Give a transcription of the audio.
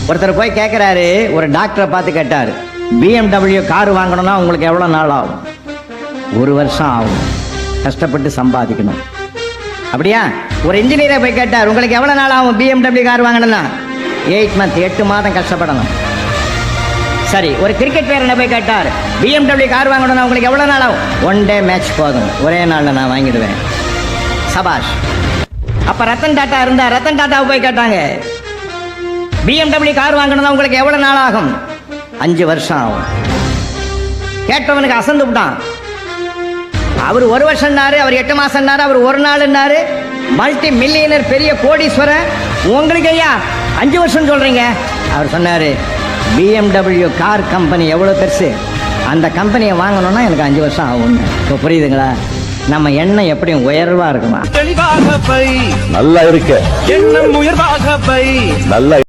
ஒருத்தர் போய் கேட்கிறாரு, ஒரு டாக்டரை பார்த்து கேட்டார், BMW கார் வாங்கணும்னா உங்களுக்கு எவ்வளவு நாள் ஆகும்? 1 வருஷம் ஆகும், கஷ்டப்பட்டு சம்பாதிக்கணும். அப்படியா? ஒரு இன்ஜினியரை போய் கேட்டார், உங்களுக்கு எவ்வளவு நாள் ஆகும் BMW கார் வாங்கணும்னா? 8 months, 8 மாதம் கஷ்டப்படணும். சரி, ஒரு கிரிக்கெட் வீரனை போய் கேட்டார், BMW கார் வாங்கணும்னா உங்களுக்கு எவ்வளவு நாள் ஆகும்? 1 day மேட்ச் போதும், ஒரே நாள்ல நான் வாங்கிடுவேன். சபாஷ். அப்ப ரத்தன் டாட்டா இருந்தா, ரத்தன் டாட்டாவை போய் கேட்டாங்க, BMW கார் வாங்கணும்னா உங்களுக்கு எவ்வளவு நாள் ஆகும்? 5 வருஷம் ஆகும். கேட்டவனுக்கு அசந்து விட்டான். அவர் 1 வருஷம்னாரு, அவர் 8 மாசம்னாரு, அவர் 1 நாள்னாரு. மல்டி மில்லியனர், பெரிய கோடீஸ்வரர், உங்களுக்கு ஐயா 5 வருஷம் சொல்றீங்க? அவர் சொன்னாரு, BMW கார் கம்பெனி எவ்வளவு பெருசு, அந்த கம்பெனியை வாங்கணும்னா எனக்கு 5 வருஷம் ஆகும். இப்போ புரியுதுங்களா? நம்ம எண்ணம் எப்படியும் உயர்வா இருக்குமா? தெளிவாக பை, நல்லா இருக்க எண்ணம் உயர்வாக பை, நல்லா